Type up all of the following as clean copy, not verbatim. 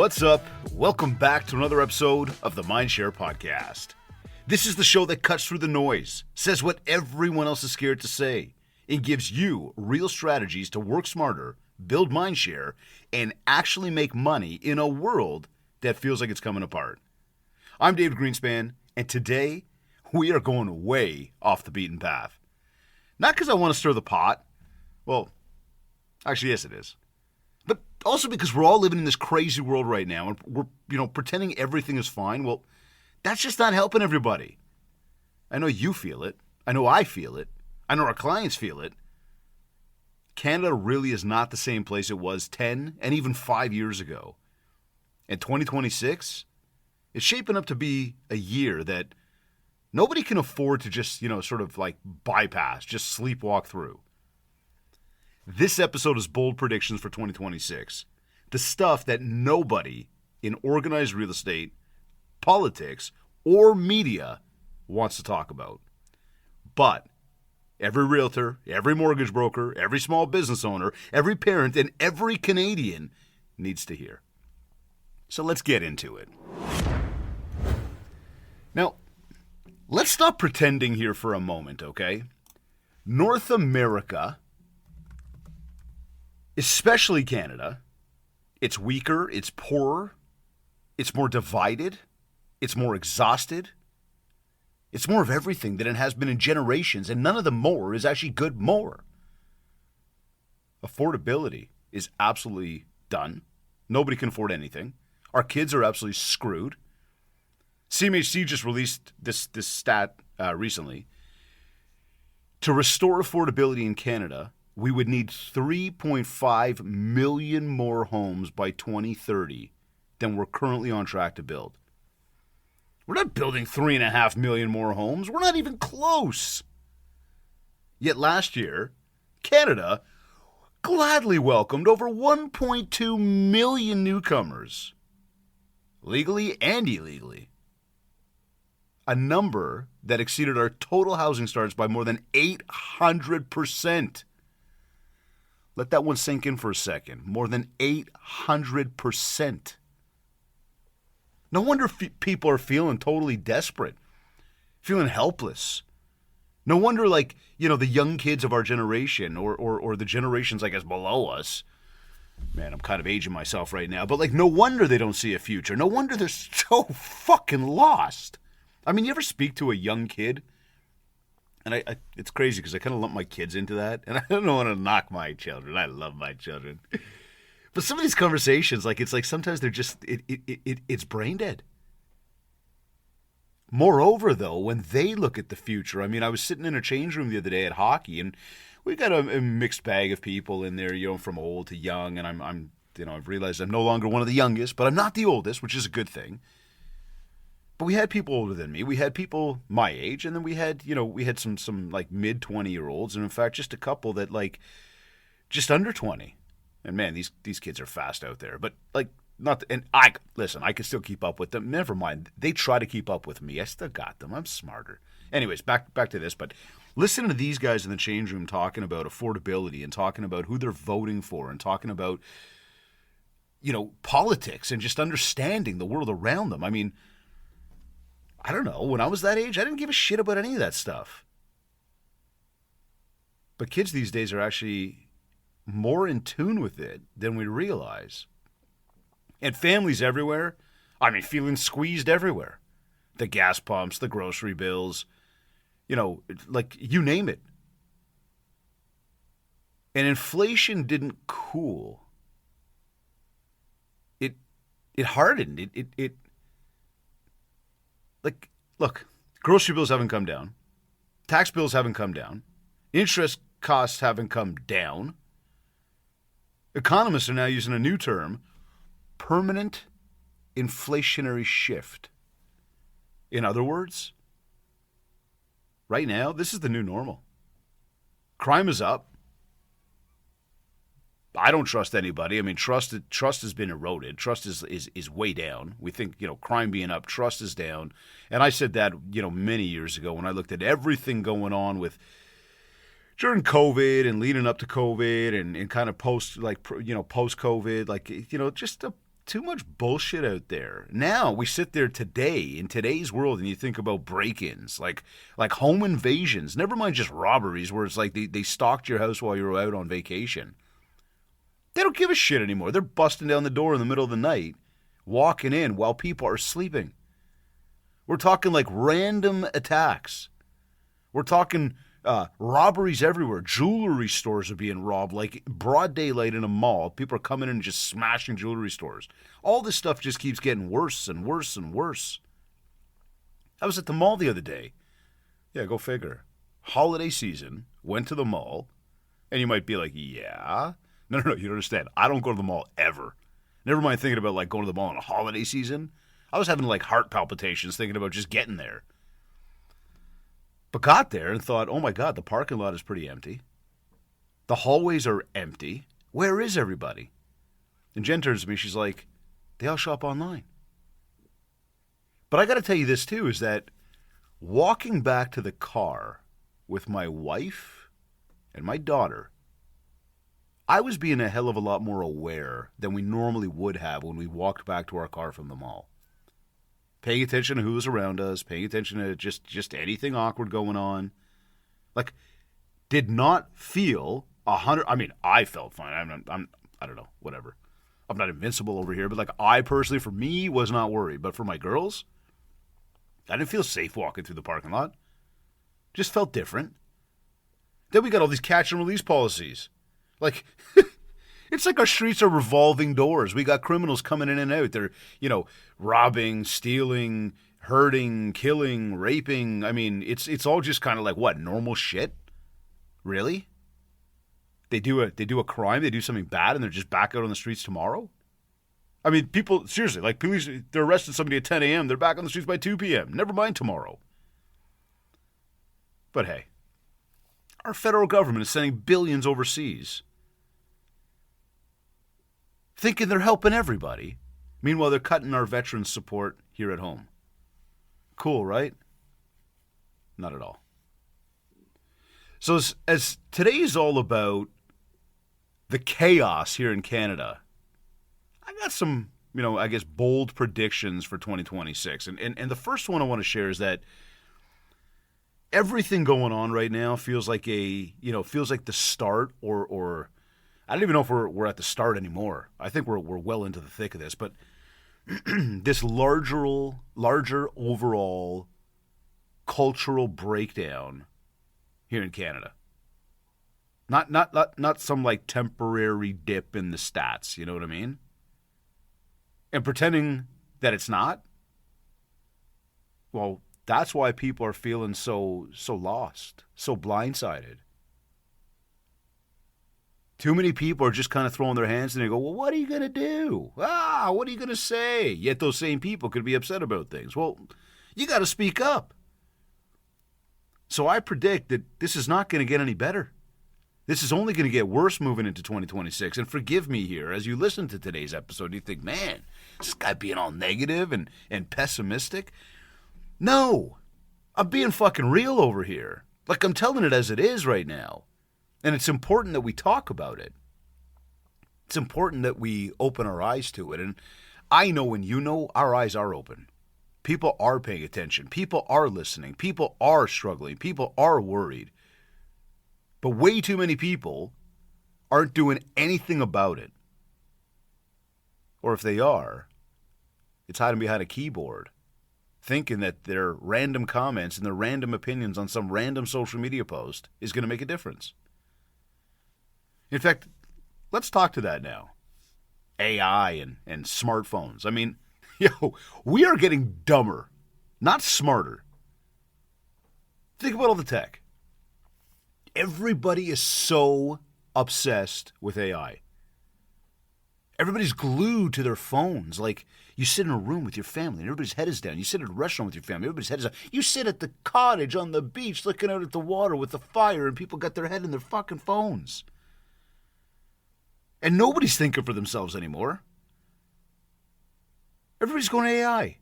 What's up? Welcome back to another episode of the MindShare Podcast. This is the show that cuts through the noise, says what everyone else is scared to say, and gives you real strategies to work smarter, build mindshare, and actually make money in a world that feels like it's coming apart. I'm David Greenspan, and today we are going way off the beaten path. Not because I want to stir the pot. Well, actually, yes, it is. But also because we're all living in this crazy world right now, and we're pretending everything is fine. Well, that's just not helping everybody. I know you feel it. I know I feel it. I know our clients feel it. Canada really is not the same place it was 10 and even 5 years ago. And 2026 is shaping up to be a year that nobody can afford to just, sort of like bypass, just sleepwalk through. This episode is bold predictions for 2026. The stuff that nobody in organized real estate, politics, or media wants to talk about. But every realtor, every mortgage broker, every small business owner, every parent, and every Canadian needs to hear. So let's get into it. Now, let's stop pretending here for a moment, okay? North America, especially Canada, it's weaker, it's poorer, it's more divided, it's more exhausted. It's more of everything than it has been in generations, and none of the more is actually good more. Affordability is absolutely done. Nobody can afford anything. Our kids are absolutely screwed. CMHC just released this stat recently. To restore affordability in Canada, we would need 3.5 million more homes by 2030 than we're currently on track to build. We're not building 3.5 million more homes. We're not even close. Yet last year, Canada gladly welcomed over 1.2 million newcomers, legally and illegally. A number that exceeded our total housing starts by more than 800%. Let that one sink in for a second. More than 800%. No wonder people are feeling totally desperate, feeling helpless. No wonder, the young kids of our generation or the generations, I guess, below us. Man, I'm kind of aging myself right now. But, no wonder they don't see a future. No wonder they're so fucking lost. I mean, you ever speak to a young kid? And it's crazy because I kind of lump my kids into that. And I don't want to knock my children. I love my children. But some of these conversations, it's like sometimes they're just, it's brain dead. Moreover, though, when they look at the future, I mean, I was sitting in a change room the other day at hockey, and we got a mixed bag of people in there, from old to young, and I've realized I'm no longer one of the youngest, but I'm not the oldest, which is a good thing. But we had people older than me. We had people my age, and then we had some mid 20-year-olds, and in fact, just a couple that just under 20. And man, these kids are fast out there. But I can still keep up with them. Never mind. They try to keep up with me. I still got them. I'm smarter. Anyways, back to this. But listen to these guys in the change room talking about affordability and talking about who they're voting for and talking about, politics and just understanding the world around them. I mean, I don't know. When I was that age, I didn't give a shit about any of that stuff. But kids these days are actually more in tune with it than we realize. And families everywhere, feeling squeezed everywhere. The gas pumps, the grocery bills, you name it. And inflation didn't cool. It hardened. Look, grocery bills haven't come down. Tax bills haven't come down. Interest costs haven't come down. Economists are now using a new term, permanent inflationary shift. In other words, right now, this is the new normal. Crime is up. I don't trust anybody. I mean, trust has been eroded. Trust is way down. We think, crime being up, trust is down. And I said that, many years ago when I looked at everything going on with during COVID and leading up to COVID and kind of post-COVID, just too much bullshit out there. Now we sit there today in today's world and you think about break-ins, like home invasions, never mind just robberies where it's like they stalked your house while you were out on vacation. They don't give a shit anymore. They're busting down the door in the middle of the night, walking in while people are sleeping. We're talking like random attacks. We're talking robberies everywhere. Jewelry stores are being robbed like broad daylight in a mall. People are coming in and just smashing jewelry stores. All this stuff just keeps getting worse and worse and worse. I was at the mall the other day. Yeah, go figure. Holiday season, went to the mall, and you might be like, yeah. No, you don't understand. I don't go to the mall ever. Never mind thinking about like going to the mall on a holiday season. I was having like heart palpitations thinking about just getting there. But got there and thought, oh my God, the parking lot is pretty empty. The hallways are empty. Where is everybody? And Jen turns to me, she's like, they all shop online. But I got to tell you this too, is that walking back to the car with my wife and my daughter, I was being a hell of a lot more aware than we normally would have when we walked back to our car from the mall. Paying attention to who was around us, paying attention to just anything awkward going on. Like, did not feel 100. I mean, I felt fine. I don't know, whatever. I'm not invincible over here, but like I personally, for me, was not worried. But for my girls, I didn't feel safe walking through the parking lot. Just felt different. Then we got all these catch and release policies. Like, it's like our streets are revolving doors. We got criminals coming in and out. They're, robbing, stealing, hurting, killing, raping. I mean, it's all just kind of like, what, normal shit? Really? They do a crime, they do something bad, and they're just back out on the streets tomorrow? I mean, people, seriously, like police, they're arresting somebody at 10 a.m., they're back on the streets by 2 p.m. Never mind tomorrow. But hey, our federal government is sending billions overseas, thinking they're helping everybody. Meanwhile, they're cutting our veterans' support here at home. Cool, right? Not at all. So as today is all about the chaos here in Canada, I got some, I guess, bold predictions for 2026. And the first one I want to share is that everything going on right now feels like the start or I don't even know if we're at the start anymore. I think we're well into the thick of this, but this larger overall cultural breakdown here in Canada. Not some like temporary dip in the stats, you know what I mean? And pretending that it's not. Well, that's why people are feeling so lost, so blindsided. Too many people are just kind of throwing their hands and they go, well, what are you going to do? What are you going to say? Yet those same people could be upset about things. Well, you got to speak up. So I predict that this is not going to get any better. This is only going to get worse moving into 2026. And forgive me here, as you listen to today's episode, you think, man, is this guy being all negative and pessimistic? No, I'm being fucking real over here. Like I'm telling it as it is right now. And it's important that we talk about it. It's important that we open our eyes to it. And I know and you know our eyes are open. People are paying attention. People are listening. People are struggling. People are worried. But way too many people aren't doing anything about it. Or if they are, it's hiding behind a keyboard, thinking that their random comments and their random opinions on some random social media post is going to make a difference. In fact, let's talk to that now. AI and smartphones. I mean, we are getting dumber, not smarter. Think about all the tech. Everybody is so obsessed with AI. Everybody's glued to their phones. Like, you sit in a room with your family and everybody's head is down. You sit at a restaurant with your family, everybody's head is down. You sit at the cottage on the beach looking out at the water with the fire and people got their head in their fucking phones. And nobody's thinking for themselves anymore. Everybody's going AI.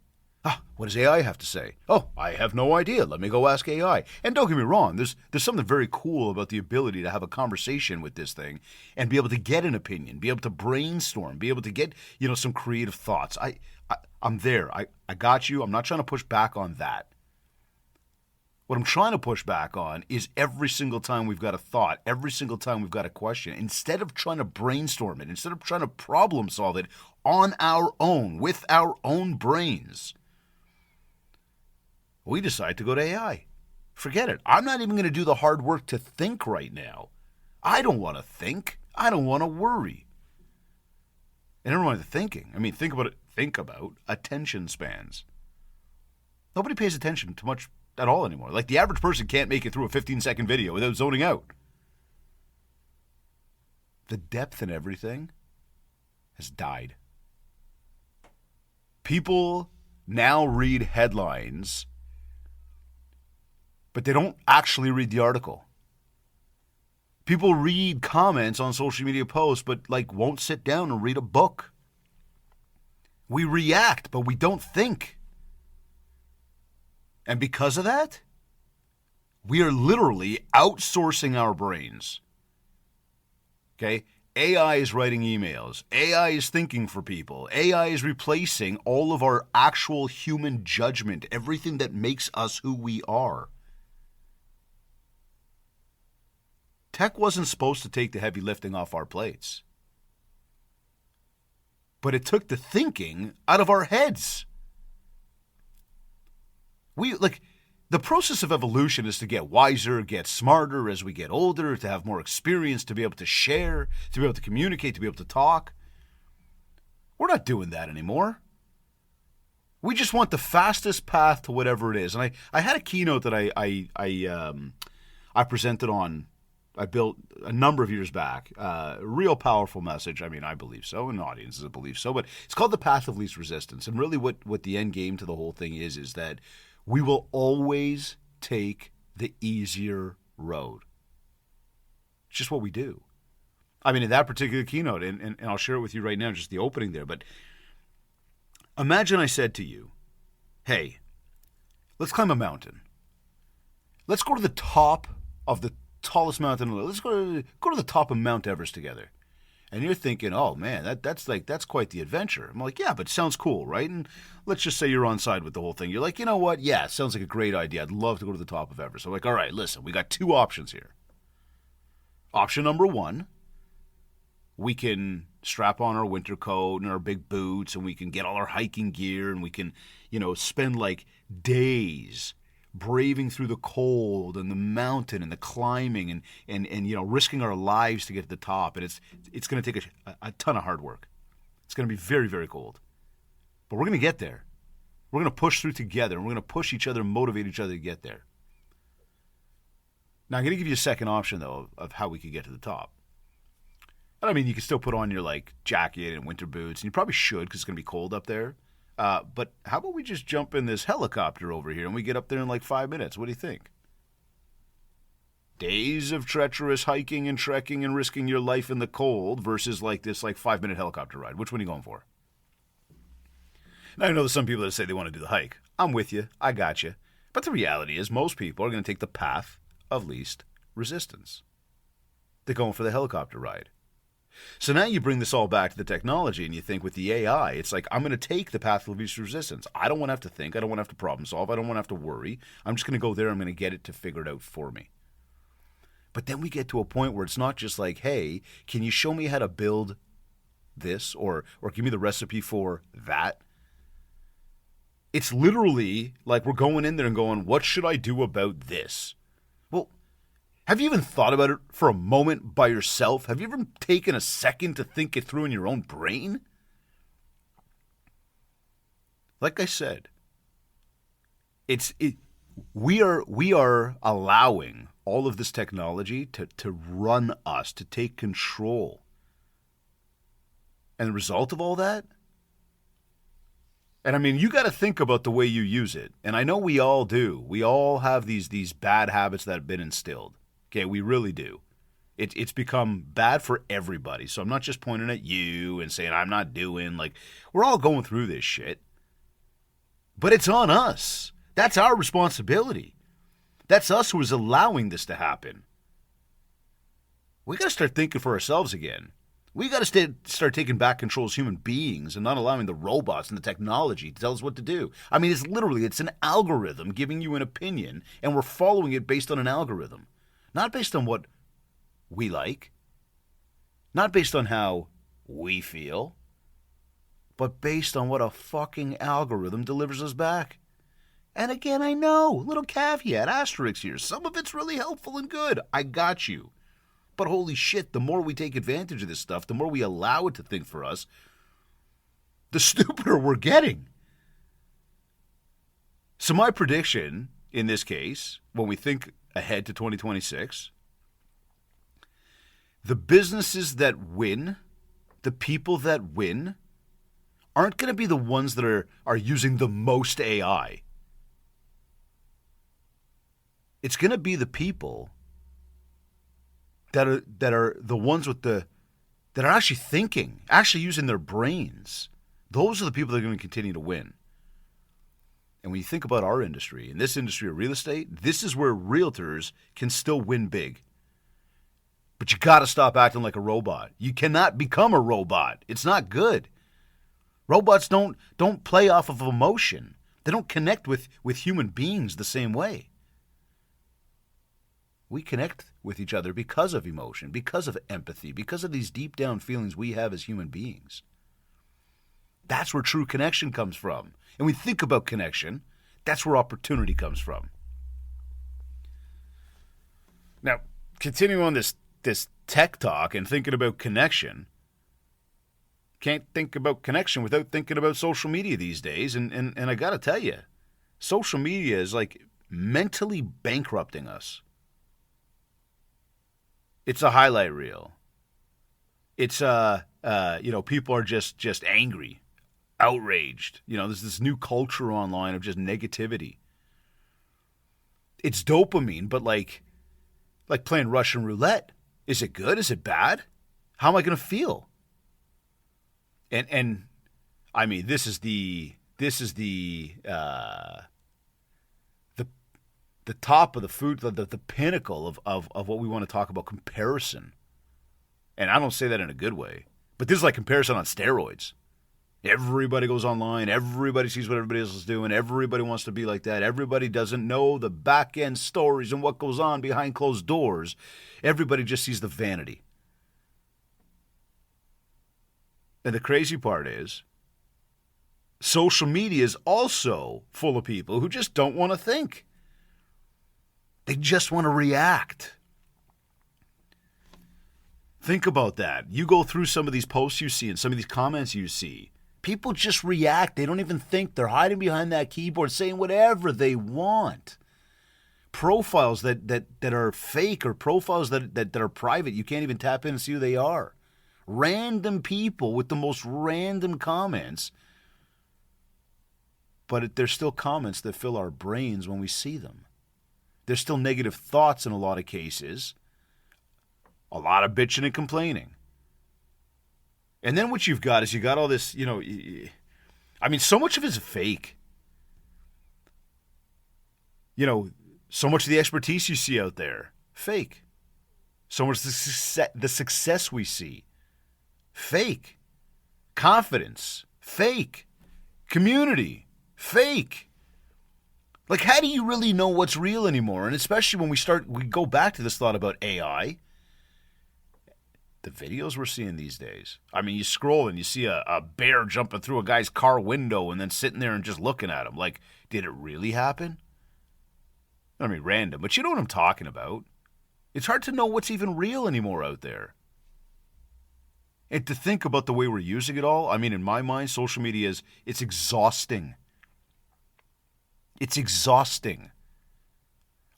What does AI have to say? Oh, I have no idea. Let me go ask AI. And don't get me wrong, there's something very cool about the ability to have a conversation with this thing and be able to get an opinion, be able to brainstorm, be able to get, some creative thoughts. I'm there. I got you. I'm not trying to push back on that. What I'm trying to push back on is every single time we've got a thought, every single time we've got a question, instead of trying to brainstorm it, instead of trying to problem solve it on our own, with our own brains, we decide to go to AI. Forget it. I'm not even going to do the hard work to think right now. I don't want to think. I don't want to worry. And never mind the thinking. I mean, think about attention spans. Nobody pays attention to much at all anymore. Like, the average person can't make it through a 15-second video without zoning out. The depth in everything has died. People now read headlines, but they don't actually read the article. People read comments on social media posts, but won't sit down and read a book. We react, but we don't think. And because of that, we are literally outsourcing our brains. Okay? AI is writing emails. AI is thinking for people. AI is replacing all of our actual human judgment, everything that makes us who we are. Tech wasn't supposed to take the heavy lifting off our plates. But it took the thinking out of our heads. The process of evolution is to get wiser, get smarter as we get older, to have more experience, to be able to share, to be able to communicate, to be able to talk. We're not doing that anymore. We just want the fastest path to whatever it is. And I had a keynote that I presented on. I built a number of years back, a real powerful message. I mean, I believe so, and audiences believe so, but it's called The Path of Least Resistance. And really what the end game to the whole thing is that we will always take the easier road. It's just what we do. I mean, in that particular keynote, and I'll share it with you right now, just the opening there, but imagine I said to you, hey, let's climb a mountain. Let's go to the top of the tallest mountain. Let's go to the top of Mount Everest together. And you're thinking, oh man, that's quite the adventure. I'm like, yeah, but it sounds cool, right? And let's just say you're on side with the whole thing. You're like, you know what? Yeah, it sounds like a great idea. I'd love to go to the top of Everest. I'm like, all right, listen, we got two options here. Option number one, we can strap on our winter coat and our big boots, and we can get all our hiking gear, and we can, spend days braving through the cold and the mountain and the climbing and risking our lives to get to the top. And it's going to take a ton of hard work. It's going to be very, very cold. But we're going to get there. We're going to push through together, and we're going to push each other and motivate each other to get there. Now, I'm going to give you a second option, though, of how we could get to the top. And I mean, you can still put on your jacket and winter boots, and you probably should because it's going to be cold up there. But how about we just jump in this helicopter over here and we get up there in 5 minutes? What do you think? Days of treacherous hiking and trekking and risking your life in the cold versus this 5-minute helicopter ride. Which one are you going for? Now, I know there's some people that say they want to do the hike. I'm with you. I got you. But the reality is most people are going to take the path of least resistance. They're going for the helicopter ride. So now you bring this all back to the technology and you think with the AI, it's I'm going to take the path of least resistance. I don't want to have to think. I don't want to have to problem solve. I don't want to have to worry. I'm just going to go there. I'm going to get it to figure it out for me. But then we get to a point where it's not just hey, can you show me how to build this or give me the recipe for that? It's literally we're going in there and going, what should I do about this? Well, have you even thought about it for a moment by yourself? Have you ever taken a second to think it through in your own brain? Like I said, we are allowing all of this technology to run us, to take control. And the result of all that? And I mean, you got to think about the way you use it. And I know we all do. We all have these bad habits that have been instilled. Okay, we really do. It's become bad for everybody. So I'm not just pointing at you and saying I'm not doing. We're all going through this shit. But it's on us. That's our responsibility. That's us who is allowing this to happen. We got to start thinking for ourselves again. We got to start taking back control as human beings and not allowing the robots and the technology to tell us what to do. I mean, it's an algorithm giving you an opinion, and we're following it based on an algorithm. Not based on what we like, not based on how we feel, but based on what a fucking algorithm delivers us back. And again, I know, little caveat, asterisk here, some of it's really helpful and good. I got you. But holy shit, the more we take advantage of this stuff, the more we allow it to think for us, the stupider we're getting. So my prediction, in this case, when we think ahead to 2026, the businesses that win, the people that win, aren't going to be the ones that are using the most AI. It's going to be the people that are the ones that are actually thinking, actually using their brains. Those are the people that are going to continue to win. And when you think about our industry, in this industry of real estate, this is where realtors can still win big. But you got to stop acting like a robot. You cannot become a robot. It's not good. Robots don't play off of emotion. They don't connect with human beings the same way. We connect with each other because of emotion, because of empathy, because of these deep down feelings we have as human beings. That's where true connection comes from. And when we think about connection, that's where opportunity comes from. Now, continuing on this tech talk and thinking about connection, can't think about connection without thinking about social media these days. And I got to tell you, social media is like mentally bankrupting us. It's a highlight reel. It's people are just angry, outraged. There's this new culture online of just negativity. It's dopamine, but like playing Russian roulette. Is it good? Is it bad? How am I going to feel? And I mean, this is the top of the food, the pinnacle of what we want to talk about, comparison. And I don't say that in a good way, but this is like comparison on steroids. Everybody goes online. Everybody sees what everybody else is doing. Everybody wants to be like that. Everybody doesn't know the back end stories and what goes on behind closed doors. Everybody just sees the vanity. And the crazy part is, social media is also full of people who just don't want to think. They just want to react. Think about that. You go through some of these posts you see and some of these comments you see. People just react. They don't even think. They're hiding behind that keyboard saying whatever they want. Profiles that are fake, or profiles that are private. You can't even tap in and see who they are. Random people with the most random comments. But there's still comments that fill our brains when we see them. There's still negative thoughts in a lot of cases. A lot of bitching and complaining. And then what you've got is you got all this, so much of it's fake. So much of the expertise you see out there, fake. So much of the success we see, fake. Confidence, fake. Community, fake. Like, how do you really know what's real anymore? And especially when we go back to this thought about AI. The videos we're seeing these days. I mean, you scroll and you see a bear jumping through a guy's car window and then sitting there and just looking at him. Like, did it really happen? I mean, random, but you know what I'm talking about. It's hard to know what's even real anymore out there. And to think about the way we're using it all, I mean, in my mind, social media it's exhausting. It's exhausting.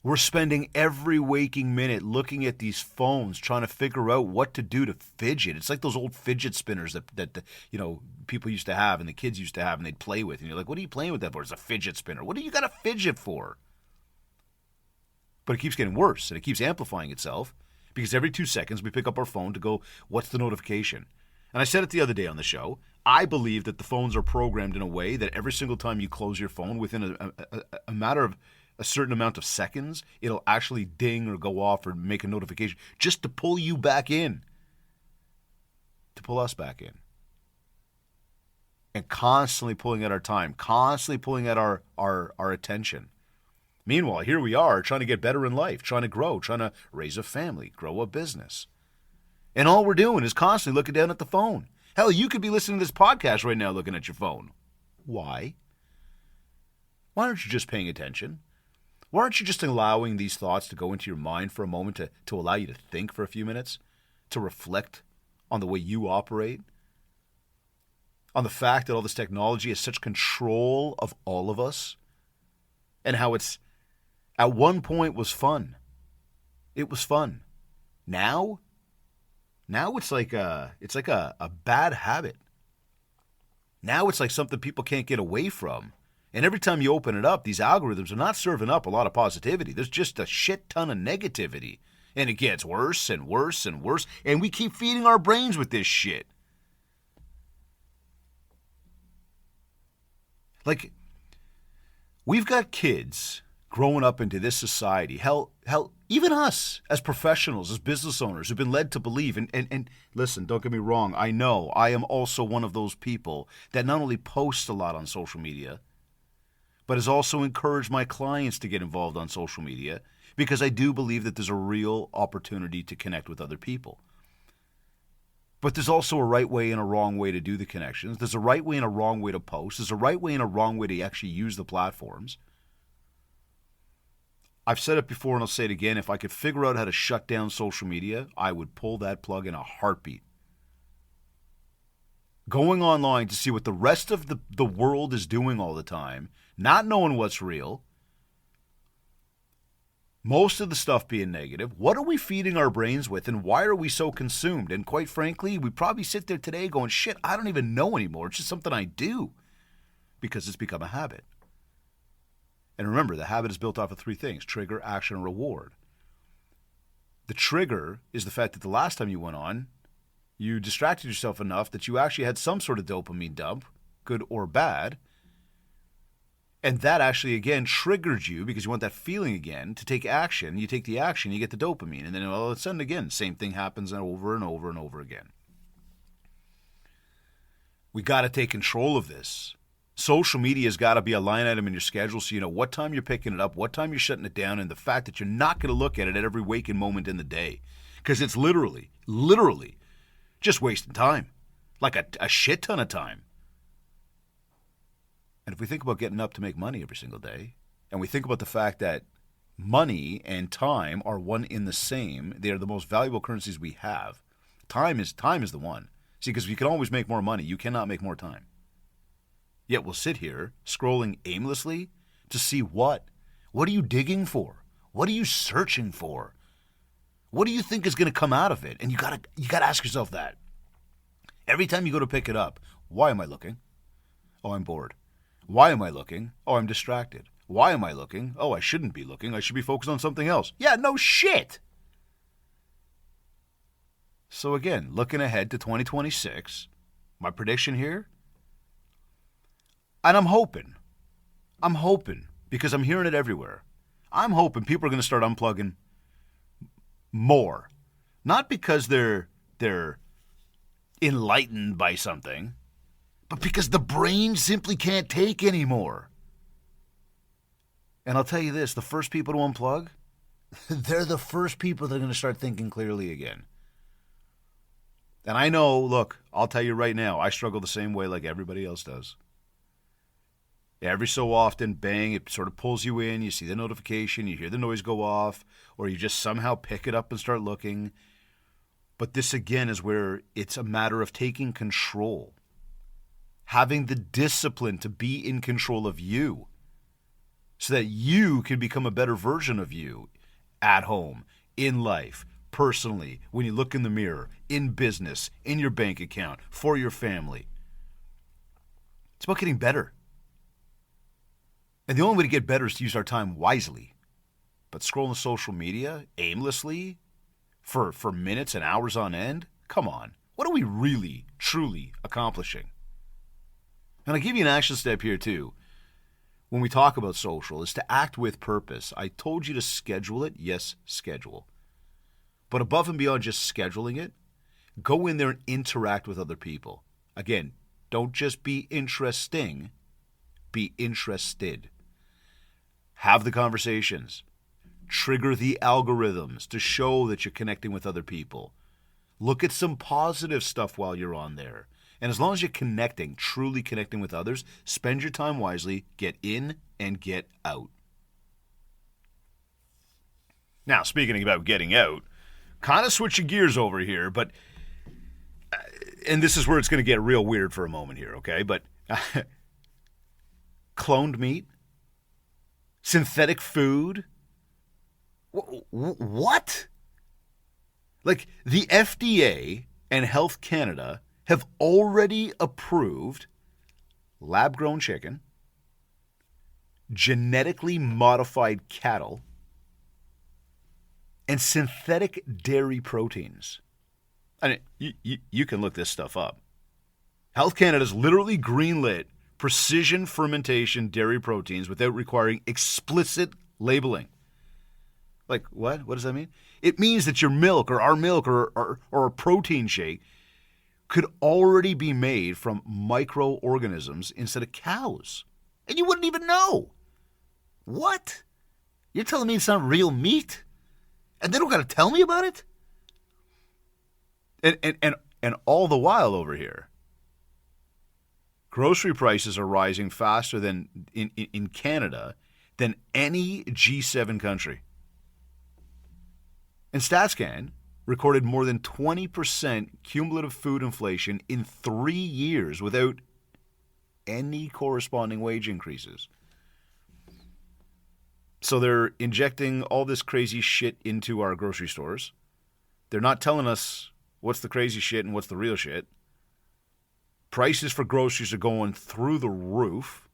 We're spending every waking minute looking at these phones, trying to figure out what to do to fidget. It's like those old fidget spinners that people used to have and the kids used to have and they'd play with. And you're like, what are you playing with that for? It's a fidget spinner. What do you got to fidget for? But it keeps getting worse, and it keeps amplifying itself because every 2 seconds we pick up our phone to go, what's the notification? And I said it the other day on the show. I believe that the phones are programmed in a way that every single time you close your phone, within a matter of a certain amount of seconds, it'll actually ding or go off or make a notification just to pull you back in, to pull us back in. And constantly pulling at our time, constantly pulling at our attention. Meanwhile, here we are trying to get better in life, trying to grow, trying to raise a family, grow a business. And all we're doing is constantly looking down at the phone. Hell, you could be listening to this podcast right now looking at your phone. Why? Why aren't you just paying attention? Why aren't you just allowing these thoughts to go into your mind for a moment, to allow you to think for a few minutes, to reflect on the way you operate, on the fact that all this technology has such control of all of us, and how it's, at one point, was fun. It was fun. Now it's like a bad habit. Now it's like something people can't get away from. And every time you open it up, these algorithms are not serving up a lot of positivity. There's just a shit ton of negativity. And it gets worse and worse and worse. And we keep feeding our brains with this shit. Like, we've got kids growing up into this society. Hell, even us as professionals, as business owners, who've been led to believe. And listen, don't get me wrong. I know I am also one of those people that not only posts a lot on social media, but has also encouraged my clients to get involved on social media, because I do believe that there's a real opportunity to connect with other people. But there's also a right way and a wrong way to do the connections. There's a right way and a wrong way to post. There's a right way and a wrong way to actually use the platforms. I've said it before and I'll say it again. If I could figure out how to shut down social media, I would pull that plug in a heartbeat. Going online to see what the rest of the world is doing all the time, not knowing what's real, most of the stuff being negative. What are we feeding our brains with, and why are we so consumed? And quite frankly, we probably sit there today going, shit, I don't even know anymore. It's just something I do, because it's become a habit. And remember, the habit is built off of three things: trigger, action, and reward. The trigger is the fact that the last time you went on, you distracted yourself enough that you actually had some sort of dopamine dump, good or bad. And that actually, again, triggered you because you want that feeling again to take action. You take the action, you get the dopamine. And then all of a sudden, again, same thing happens over and over and over again. We got to take control of this. Social media has got to be a line item in your schedule so you know what time you're picking it up, what time you're shutting it down, and the fact that you're not going to look at it at every waking moment in the day. Because it's literally just wasting time. Like a shit ton of time. And if we think about getting up to make money every single day, and we think about the fact that money and time are one in the same, they are the most valuable currencies we have. Time is the one. See, because you can always make more money, you cannot make more time. Yet we'll sit here scrolling aimlessly to see what? What are you digging for? What are you searching for? What do you think is going to come out of it? And you gotta ask yourself that. Every time you go to pick it up, why am I looking? Oh, I'm bored. Why am I looking? Oh, I'm distracted. Why am I looking? Oh, I shouldn't be looking. I should be focused on something else. Yeah, no shit. So again, looking ahead to 2026, my prediction here, and I'm hoping, because I'm hearing it everywhere. I'm hoping people are going to start unplugging more. Not because they're enlightened by something, but because the brain simply can't take anymore. And I'll tell you this, the first people to unplug, they're the first people that are going to start thinking clearly again. And I know, look, I'll tell you right now, I struggle the same way like everybody else does. Every so often, bang, it sort of pulls you in, you see the notification, you hear the noise go off, or you just somehow pick it up and start looking. But this, again, is where it's a matter of taking control. Having the discipline to be in control of you so that you can become a better version of you at home, in life, personally, when you look in the mirror, in business, in your bank account, for your family. It's about getting better. And the only way to get better is to use our time wisely. But scrolling social media aimlessly for minutes and hours on end? Come on. What are we really, truly accomplishing? And I'll give you an action step here too. When we talk about social, is to act with purpose. I told you to schedule it. Yes, schedule. But above and beyond just scheduling it, go in there and interact with other people. Again, don't just be interesting, be interested. Have the conversations. Trigger the algorithms to show that you're connecting with other people. Look at some positive stuff while you're on there. And as long as you're connecting, truly connecting with others, spend your time wisely, get in and get out. Now, speaking about getting out, kind of switching gears over here, but, and this is where it's going to get real weird for a moment here, okay? But cloned meat, synthetic food, what? Like, the FDA and Health Canada have already approved lab-grown chicken, genetically modified cattle, and synthetic dairy proteins. I mean, you can look this stuff up. Health Canada's literally greenlit precision fermentation dairy proteins without requiring explicit labeling. Like, what? What does that mean? It means that your milk or our milk or a protein shake could already be made from microorganisms instead of cows. And you wouldn't even know. What? You're telling me it's not real meat? And they don't got to tell me about it? And all the while over here, grocery prices are rising faster than in Canada than any G7 country. And StatsCan recorded more than 20% cumulative food inflation in 3 years without any corresponding wage increases. So they're injecting all this crazy shit into our grocery stores. They're not telling us what's the crazy shit and what's the real shit. Prices for groceries are going through the roof.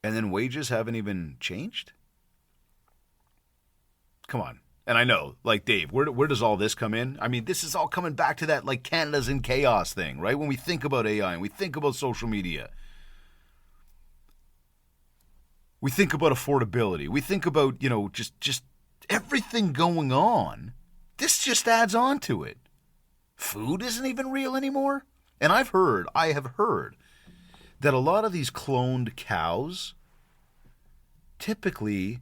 And then wages haven't even changed? Come on. And I know, like, Dave, where does all this come in? I mean, this is all coming back to that, like, Canada's in chaos thing, right? When we think about AI and we think about social media, we think about affordability. We think about, just everything going on. This just adds on to it. Food isn't even real anymore. And I have heard that a lot of these cloned cows, typically,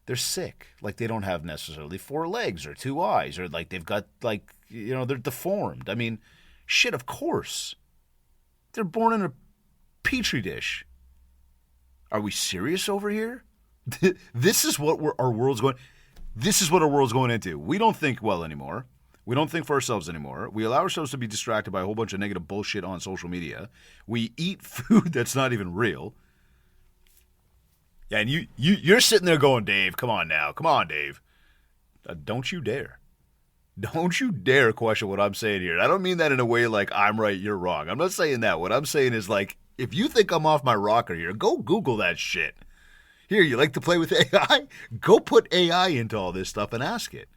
they're sick. Like, they don't have necessarily 4 legs or 2 eyes, or like they've got, like, they're deformed. I mean, shit, of course. They're born in a petri dish. Are we serious over here? This is what our world's going. This is what our world's going into. We don't think well anymore. We don't think for ourselves anymore. We allow ourselves to be distracted by a whole bunch of negative bullshit on social media. We eat food that's not even real. Yeah, and you're sitting there going, Dave, come on now. Come on, Dave. Don't you dare. Don't you dare question what I'm saying here. I don't mean that in a way like I'm right, you're wrong. I'm not saying that. What I'm saying is, like, if you think I'm off my rocker here, go Google that shit. Here, you like to play with AI? Go put AI into all this stuff and ask it.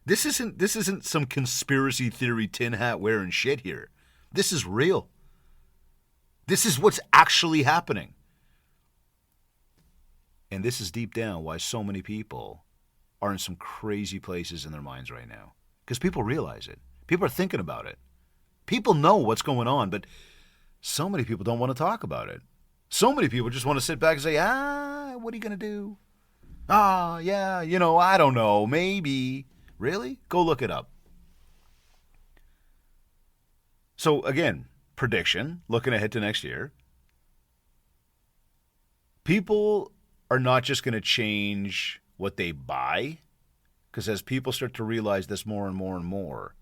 This isn't some conspiracy theory tin hat wearing shit here. This is real. This is what's actually happening. And this is deep down why so many people are in some crazy places in their minds right now. Because people realize it. People are thinking about it. People know what's going on, but so many people don't want to talk about it. So many people just want to sit back and say, what are you going to do? Yeah, I don't know, maybe. Really? Go look it up. So again, prediction, looking ahead to next year. People are not just going to change what they buy, because as people start to realize this more and more and more,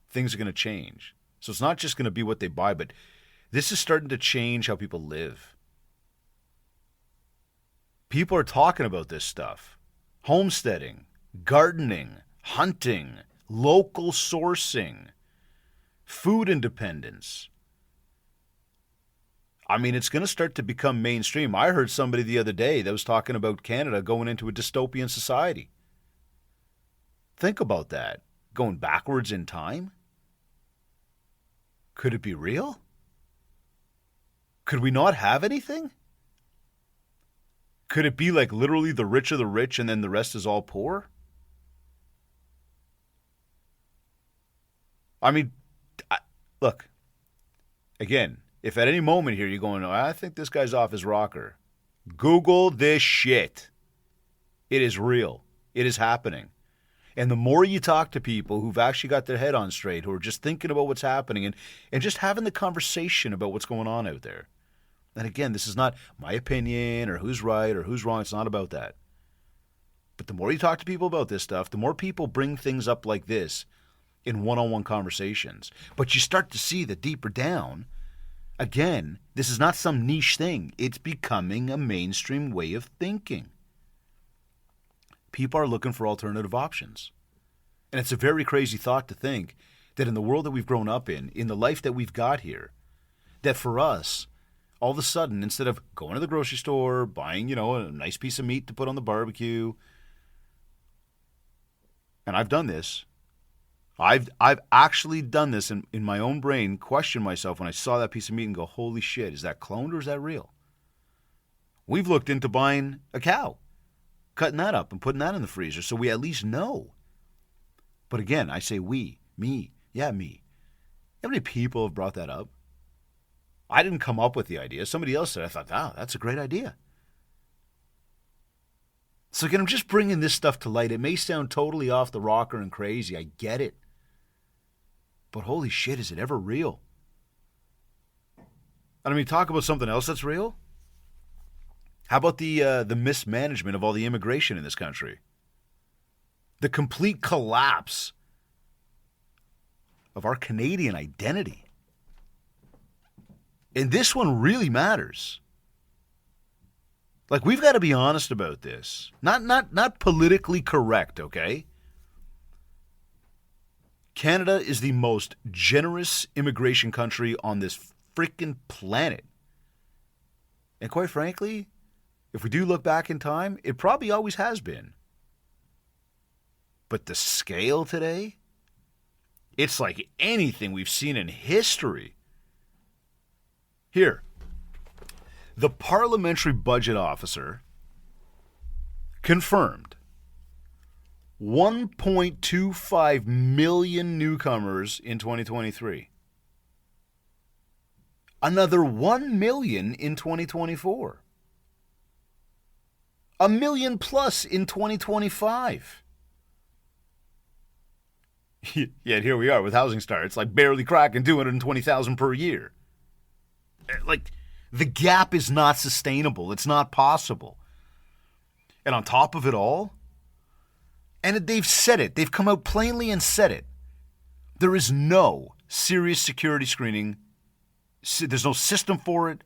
things are going to change. So it's not just going to be what they buy, but this is starting to change how people live. People are talking about this stuff. Homesteading, gardening, hunting, local sourcing, food independence. I mean, it's going to start to become mainstream. I heard somebody the other day that was talking about Canada going into a dystopian society. Think about that. going backwards in time? Could it be real? Could we not have anything? Could it be like literally the rich are the rich and then the rest is all poor? I mean, look, again, if at any moment here you're going, I think this guy's off his rocker, Google this shit. It is real. It is happening. And the more you talk to people who've actually got their head on straight, who are just thinking about what's happening and just having the conversation about what's going on out there. And again, this is not my opinion or who's right or who's wrong. It's not about that. But the more you talk to people about this stuff, the more people bring things up like this in one-on-one conversations. But you start to see that deeper down, again, this is not some niche thing. It's becoming a mainstream way of thinking. People are looking for alternative options. And it's a very crazy thought to think that in the world that we've grown up in the life that we've got here, that for us, all of a sudden, instead of going to the grocery store, buying, a nice piece of meat to put on the barbecue, and I've done this, I've actually done this in my own brain, question myself when I saw that piece of meat and go, holy shit, is that cloned or is that real? We've looked into buying a cow, cutting that up and putting that in the freezer so we at least know. But again, I say we, me. How many people have brought that up? I didn't come up with the idea. Somebody else said, I thought, that's a great idea. So again, I'm just bringing this stuff to light. It may sound totally off the rocker and crazy. I get it. But holy shit, is it ever real? And I mean, talk about something else that's real. How about the mismanagement of all the immigration in this country? The complete collapse of our Canadian identity. And this one really matters. Like, we've got to be honest about this. Not politically correct, okay? Canada is the most generous immigration country on this freaking planet. And quite frankly, if we do look back in time, it probably always has been. But the scale today, it's like anything we've seen in history. Here, the Parliamentary Budget Officer confirmed 1.25 million newcomers in 2023. Another 1 million in 2024. A million plus in 2025. Yet here we are with housing starts, like barely cracking 220,000 per year. Like, the gap is not sustainable. It's not possible. And on top of it all, and they've said it. They've come out plainly and said it. There is no serious security screening. There's no system for it.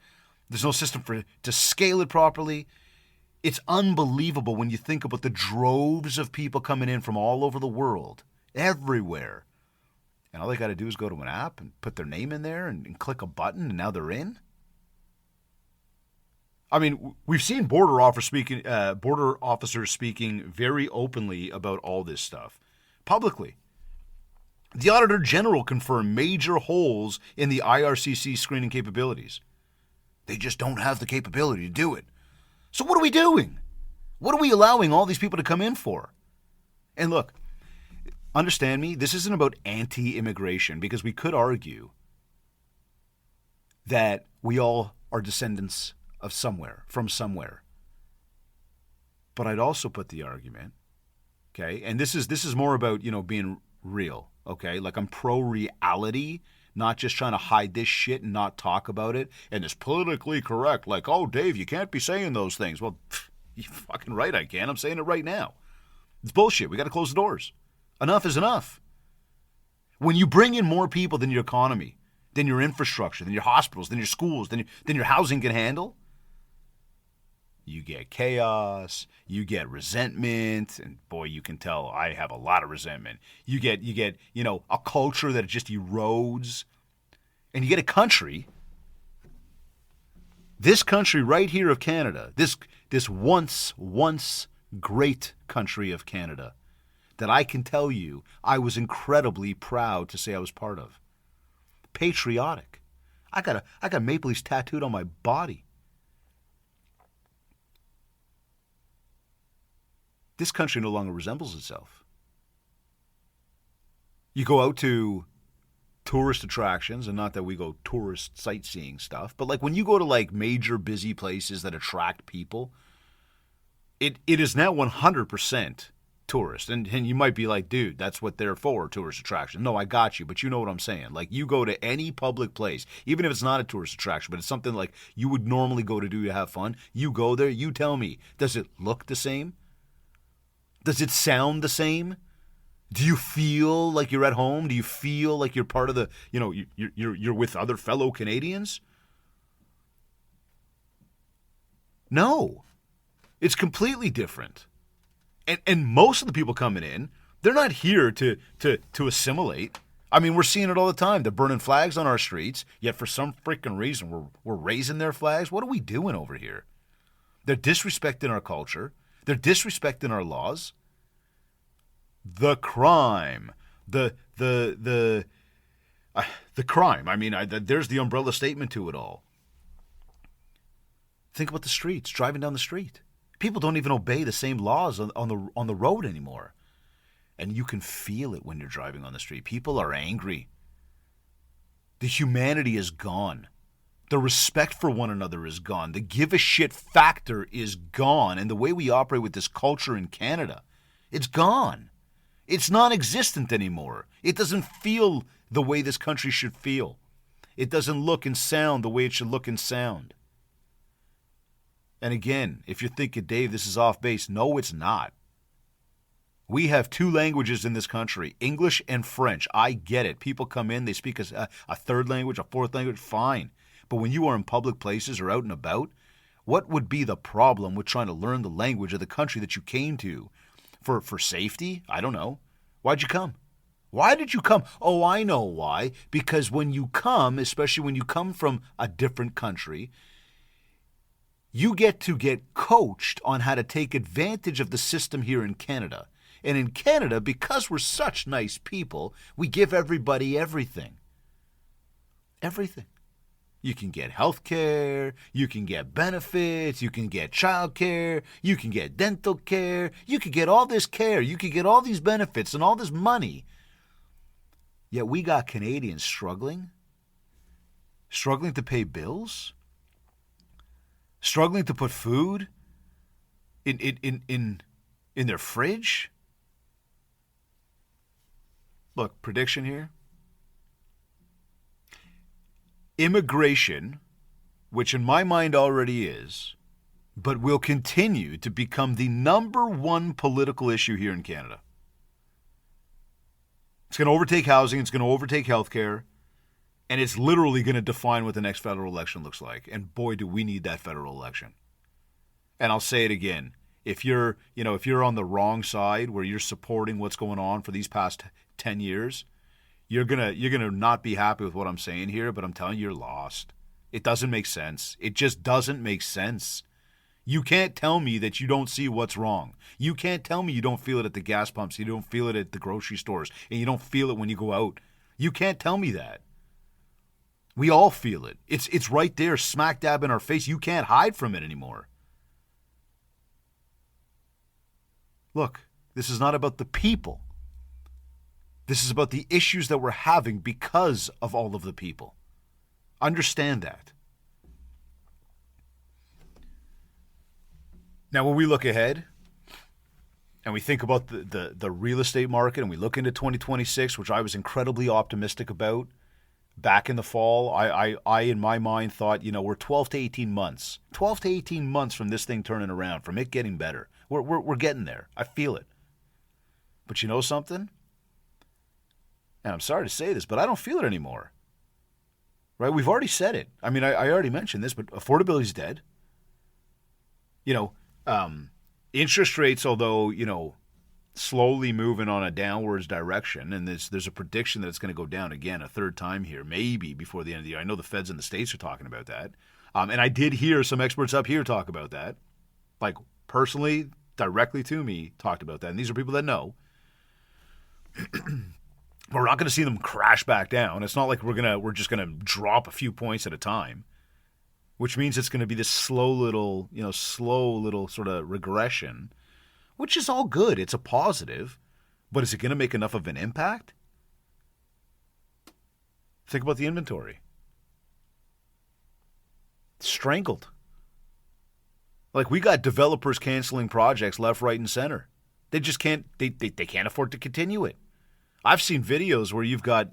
There's no system to scale it properly. It's unbelievable when you think about the droves of people coming in from all over the world, everywhere. And all they got to do is go to an app and put their name in there and click a button, and now they're in. I mean, we've seen border officers speaking very openly about all this stuff, publicly. The Auditor General confirmed major holes in the IRCC screening capabilities. They just don't have the capability to do it. So what are we doing? What are we allowing all these people to come in for? And look, understand me, this isn't about anti-immigration, because we could argue that we all are descendants of somewhere, from somewhere. But I'd also put the argument, okay, and this is more about, being real, okay? Like, I'm pro-reality, not just trying to hide this shit and not talk about it, and it's politically correct, like, oh, Dave, you can't be saying those things. Well, you're fucking right, I can. I'm saying it right now. It's bullshit. We got to close the doors. Enough is enough. When you bring in more people than your economy, than your infrastructure, than your hospitals, than your schools, than your housing can handle, you get chaos, you get resentment, and boy, you can tell I have a lot of resentment. You get, a culture that just erodes, and you get a country, this country right here of Canada, this once great country of Canada, that I can tell you I was incredibly proud to say I was part of. Patriotic. I got Maple Leafs tattooed on my body. This country no longer resembles itself. You go out to tourist attractions, and not that we go tourist sightseeing stuff, but like when you go to like major busy places that attract people, it is now 100% tourist. And you might be like, dude, that's what they're for, tourist attraction. No, I got you, but you know what I'm saying. Like you go to any public place, even if it's not a tourist attraction, but it's something like you would normally go to do to have fun. You go there, you tell me, does it look the same? Does it sound the same? Do you feel like you're at home? Do you feel like you're part of the, you're with other fellow Canadians? No. It's completely different. And most of the people coming in, they're not here to assimilate. I mean, we're seeing it all the time. They're burning flags on our streets, yet for some freaking reason we're raising their flags. What are we doing over here? They're disrespecting our culture. They're disrespecting our laws. The crime, the crime. I mean, there's the umbrella statement to it all. Think about the streets, driving down the street. People don't even obey the same laws on the road anymore, and you can feel it when you're driving on the street. People are angry. The humanity is gone. The respect for one another is gone. The give a shit factor is gone, and the way we operate with this culture in Canada, it's gone. It's non-existent anymore. It doesn't feel the way this country should feel. It doesn't look and sound the way it should look and sound. And again, if you're thinking, Dave, this is off base, no, it's not. We have two languages in this country, English and French. I get it. People come in, they speak a third language, a fourth language, fine. But when you are in public places or out and about, what would be the problem with trying to learn the language of the country that you came to? For safety? I don't know. Why'd you come? Why did you come? Oh, I know why. Because when you come, especially when you come from a different country, you get to get coached on how to take advantage of the system here in Canada. And in Canada, because we're such nice people, we give everybody everything. Everything. You can get health care, you can get benefits, you can get child care, you can get dental care, you can get all this care, you can get all these benefits and all this money. Yet we got Canadians struggling to pay bills, struggling to put food in their fridge. Look, prediction here. Immigration, which in my mind already is, but will continue to become the number one political issue here in Canada. It's going to overtake housing, it's going to overtake healthcare, and it's literally going to define what the next federal election looks like. And boy, do we need that federal election. And I'll say it again. If you're on the wrong side where you're supporting what's going on for these past 10 years, you're gonna not be happy with what I'm saying here, but I'm telling you, you're lost. It doesn't make sense. It just doesn't make sense. You can't tell me that you don't see what's wrong. You can't tell me you don't feel it at the gas pumps, you don't feel it at the grocery stores, and you don't feel it when you go out. You can't tell me that. We all feel it. It's right there, smack dab in our face. You can't hide from it anymore. Look, this is not about the people. This is about the issues that we're having because of all of the people. Understand that. Now, when we look ahead and we think about the real estate market and we look into 2026, which I was incredibly optimistic about back in the fall, I in my mind thought, we're 12 to 18 months. 12 to 18 months from this thing turning around, from it getting better. We're getting there. I feel it. But you know something? And I'm sorry to say this, but I don't feel it anymore. Right? We've already said it. I mean, I already mentioned this, but affordability's dead. Interest rates, although, slowly moving on a downwards direction, and there's a prediction that it's going to go down again a third time here, maybe before the end of the year. I know the feds in the States are talking about that. And I did hear some experts up here talk about that. Like, personally, directly to me, talked about that. And these are people that know. We're not going to see them crash back down. It's not like we're just gonna drop a few points at a time, which means it's going to be this slow little sort of regression, which is all good. It's a positive, but is it going to make enough of an impact? Think about the inventory. Strangled. Like, we got developers canceling projects left, right, and center. They just can't. They can't afford to continue it. I've seen videos where you've got,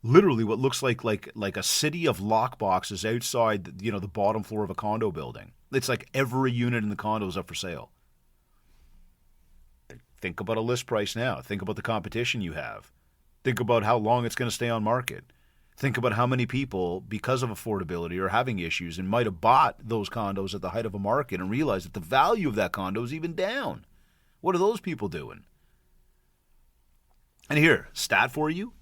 literally what looks like a city of lockboxes outside, the bottom floor of a condo building. It's like every unit in the condo is up for sale. Think about a list price now. Think about the competition you have. Think about how long it's going to stay on market. Think about how many people, because of affordability, are having issues and might have bought those condos at the height of a market and realized that the value of that condo is even down. What are those people doing? And here, stat for you,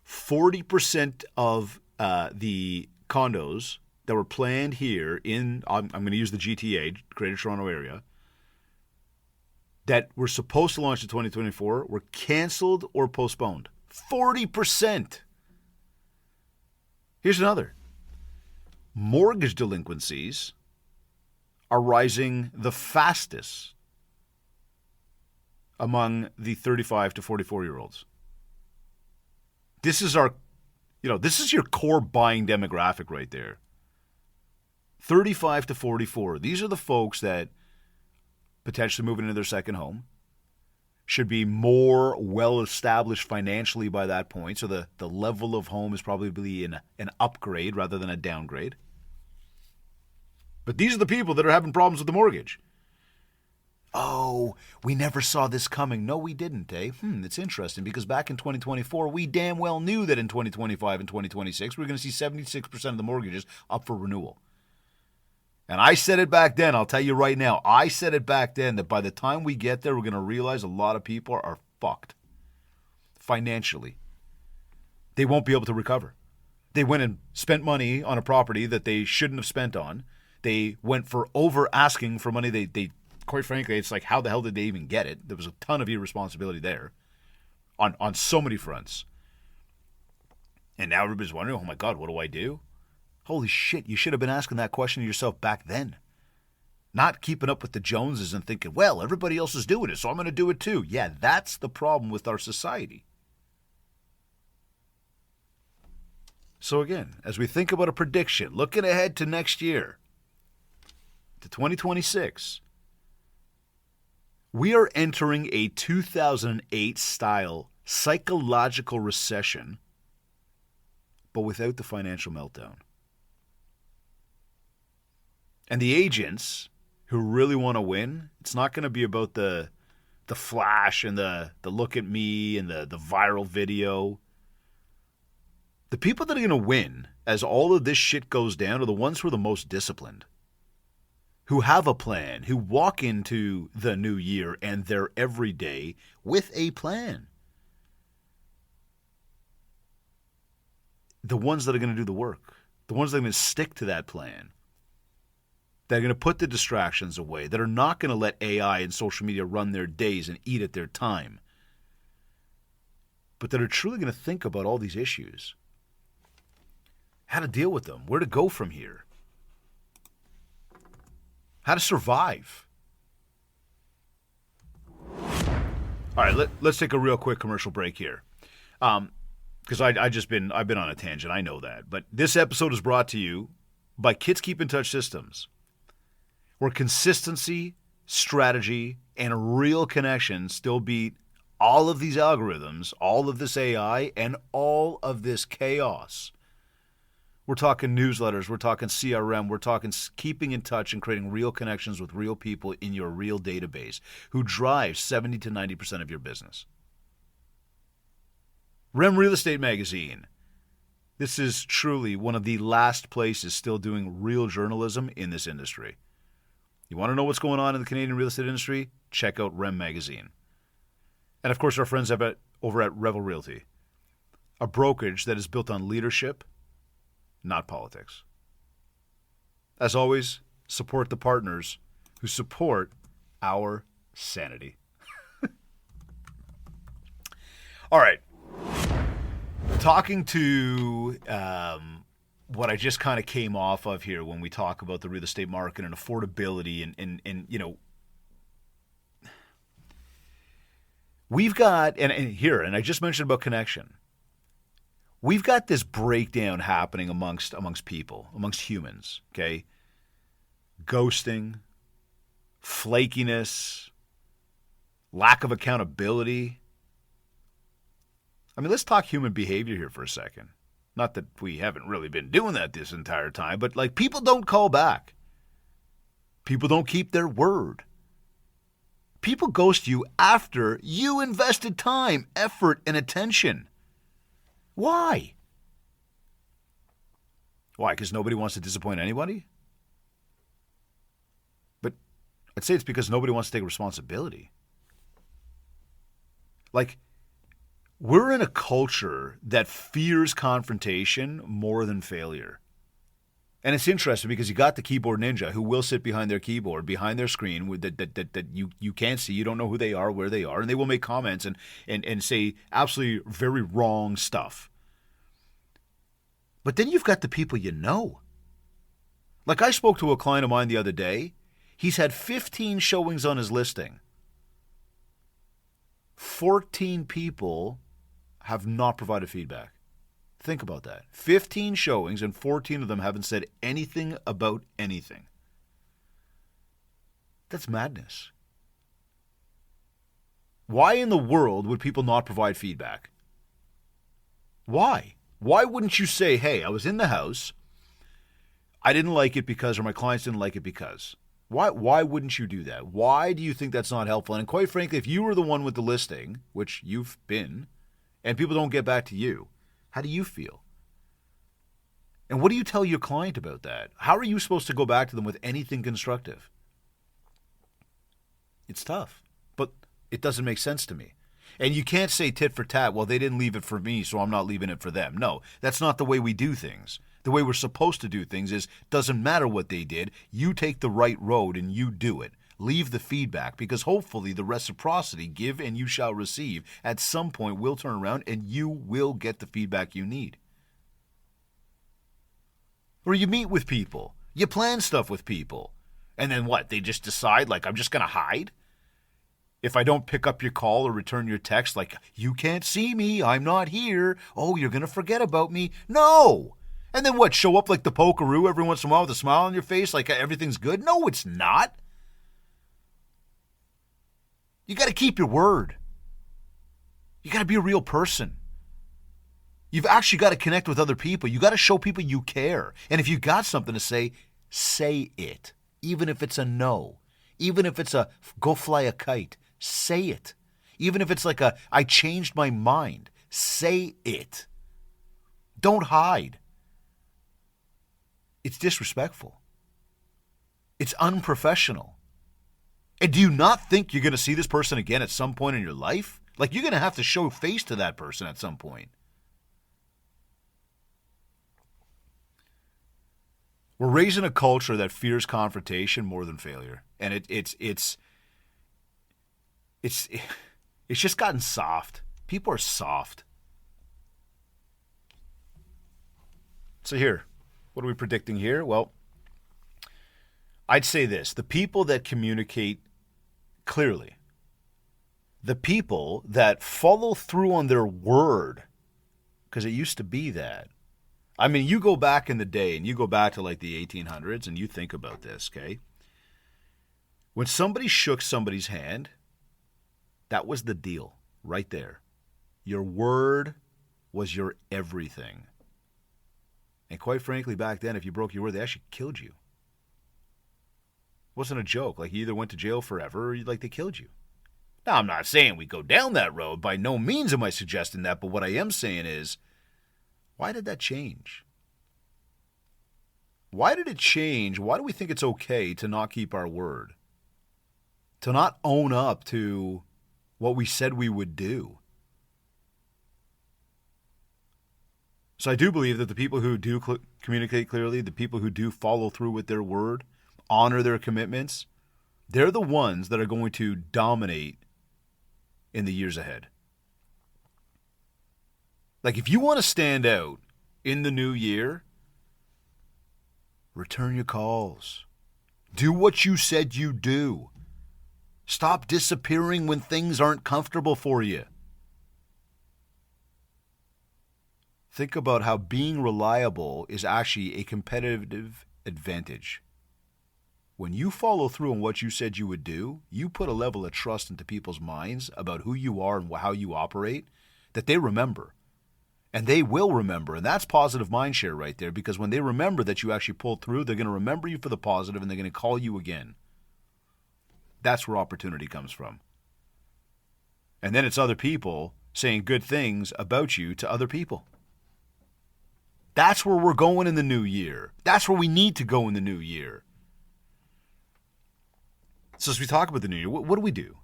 40% of the condos that were planned here I'm going to use the GTA, Greater Toronto Area, that were supposed to launch in 2024 were canceled or postponed. 40%. Here's another. Mortgage delinquencies are rising the fastest among the 35 to 44-year-olds. This is this is your core buying demographic right there. 35 to 44. These are the folks that potentially moving into their second home, should be more well-established financially by that point, so the level of home is probably an upgrade rather than a downgrade. But these are the people that are having problems with the mortgage. Oh, we never saw this coming. No, we didn't, eh? It's interesting, because back in 2024, we damn well knew that in 2025 and 2026, we're going to see 76% of the mortgages up for renewal. And I said it back then, I'll tell you right now, I said it back then that by the time we get there, we're going to realize a lot of people are fucked financially. They won't be able to recover. They went and spent money on a property that they shouldn't have spent on. They went for over asking for money. They quite frankly, it's like, how the hell did they even get it? There was a ton of irresponsibility there on so many fronts. And now everybody's wondering, oh my God, what do I do? Holy shit, you should have been asking that question to yourself back then. Not keeping up with the Joneses and thinking, well, everybody else is doing it, so I'm going to do it too. Yeah, that's the problem with our society. So again, as we think about a prediction, looking ahead to next year, to 2026, we are entering a 2008-style psychological recession, but without the financial meltdown. And the agents who really want to win, it's not going to be about the flash and the look at me and the viral video. The people that are going to win as all of this shit goes down are the ones who are the most disciplined, who have a plan, who walk into the new year and their everyday with a plan. The ones that are going to do the work, the ones that are going to stick to that plan, that are going to put the distractions away, that are not going to let AI and social media run their days and eat at their time, but that are truly going to think about all these issues, how to deal with them, where to go from here, how to survive. All right, let's take a real quick commercial break here, because I've been on a tangent. I know that, but this episode is brought to you by Kids Keep in Touch Systems, where consistency, strategy, and real connection still beat all of these algorithms, all of this AI, and all of this chaos. We're talking newsletters, we're talking CRM, we're talking keeping in touch and creating real connections with real people in your real database who drive 70 to 90% of your business. REM Real Estate Magazine. This is truly one of the last places still doing real journalism in this industry. You want to know what's going on in the Canadian real estate industry? Check out REM Magazine. And of course, our friends over at Revel Realty, a brokerage that is built on leadership, not politics. As always, support the partners who support our sanity. All right. Talking to what I just kind of came off of here when we talk about the real estate market and affordability and you know, we've got, and I just mentioned about connection. We've got this breakdown happening amongst people, amongst humans, okay? Ghosting, flakiness, lack of accountability. I mean, let's talk human behavior here for a second. Not that we haven't really been doing that this entire time, but like people don't call back. People don't keep their word. People ghost you after you invested time, effort, and attention. Why? Why? Because nobody wants to disappoint anybody? But I'd say it's because nobody wants to take responsibility. Like, we're in a culture that fears confrontation more than failure. And it's interesting because you got the keyboard ninja who will sit behind their keyboard, behind their screen that you can't see. You don't know who they are, where they are, and they will make comments and say absolutely very wrong stuff. But then you've got the people you know. Like I spoke to a client of mine the other day. He's had 15 showings on his listing. 14 people have not provided feedback. Think about that. 15 showings and 14 of them haven't said anything about anything. That's madness. Why in the world would people not provide feedback? Why? Why wouldn't you say, hey, I was in the house, I didn't like it because, or my clients didn't like it because? Why wouldn't you do that? Why do you think that's not helpful? And quite frankly, if you were the one with the listing, which you've been, and people don't get back to you, how do you feel? And what do you tell your client about that? How are you supposed to go back to them with anything constructive? It's tough, but it doesn't make sense to me. And you can't say tit for tat, well, they didn't leave it for me, so I'm not leaving it for them. No, that's not the way we do things. The way we're supposed to do things is, doesn't matter what they did, you take the right road and you do it. Leave the feedback, because hopefully the reciprocity, give and you shall receive, at some point will turn around and you will get the feedback you need. Or you meet with people, you plan stuff with people, and then what? They just decide, like, I'm just going to hide? If I don't pick up your call or return your text, like, you can't see me, I'm not here, oh, you're going to forget about me. No! And then what, show up like the pokeroo every once in a while with a smile on your face, like everything's good? No, it's not. You got to keep your word. You got to be a real person. You've actually got to connect with other people. You got to show people you care. And if you got something to say it. Even if it's a no. Even if it's a go fly a kite. Say it. Even if it's like a I changed my mind. Say it. Don't hide. It's disrespectful. It's unprofessional. And do you not think you're going to see this person again at some point in your life? Like, you're going to have to show face to that person at some point. We're raising a culture that fears confrontation more than failure. And it's just gotten soft. People are soft. So here, what are we predicting here? Well, I'd say this. The people that communicate clearly, the people that follow through on their word, because it used to be that. I mean, you go back in the day, and you go back to like the 1800s, and you think about this, okay? When somebody shook somebody's hand, that was the deal right there. Your word was your everything. And quite frankly, back then, if you broke your word, they actually killed you. It wasn't a joke. Like, you either went to jail forever or like they killed you. Now, I'm not saying we go down that road. By no means am I suggesting that. But what I am saying is, why did that change? Why did it change? Why do we think it's okay to not keep our word? To not own up to what we said we would do? So I do believe that the people who do communicate clearly, the people who do follow through with their word, honor their commitments, they're the ones that are going to dominate in the years ahead. Like, if you want to stand out in the new year, return your calls. Do what you said you'd do. Stop disappearing when things aren't comfortable for you. Think about how being reliable is actually a competitive advantage. When you follow through on what you said you would do, you put a level of trust into people's minds about who you are and how you operate that they remember. And they will remember. And that's positive mindshare right there, because when they remember that you actually pulled through, they're going to remember you for the positive and they're going to call you again. That's where opportunity comes from. And then it's other people saying good things about you to other people. That's where we're going in the new year. That's where we need to go in the new year. So as we talk about the new year, what do we do?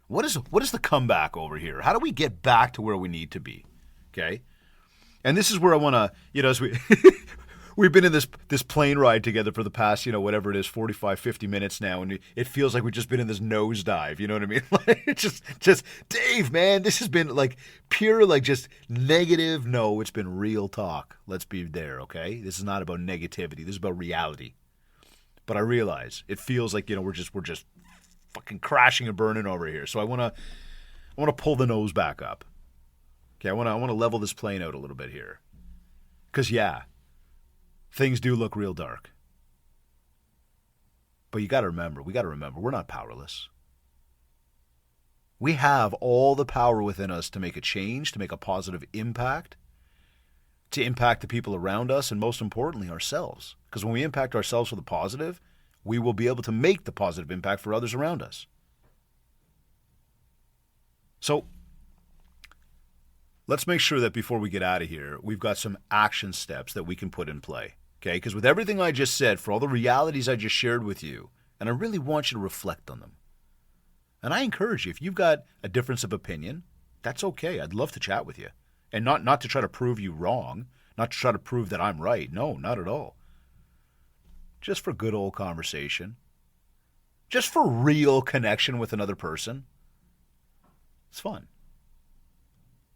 What is the comeback over here? How do we get back to where we need to be? Okay? And this is where I want to, as we've been in this plane ride together for the past, whatever it is, 45, 50 minutes now, and it feels like we've just been in this nosedive, you know what I mean? Like, just Dave, man, this has been like pure, like just negative. No, it's been real talk. Let's be there, okay? This is not about negativity. This is about reality. But I realize it feels like, we're just fucking crashing and burning over here. So I want to pull the nose back up. Okay, I want to level this plane out a little bit here. Because, things do look real dark. But we got to remember, we're not powerless. We have all the power within us to make a change, to make a positive impact, to impact the people around us, and most importantly, ourselves. Because when we impact ourselves for the positive, we will be able to make the positive impact for others around us. So, let's make sure that before we get out of here, we've got some action steps that we can put in play. Okay? Because with everything I just said, for all the realities I just shared with you, and I really want you to reflect on them. And I encourage you, if you've got a difference of opinion, that's okay. I'd love to chat with you. And not to try to prove you wrong, not to try to prove that I'm right. No, not at all. Just for good old conversation. Just for real connection with another person. It's fun.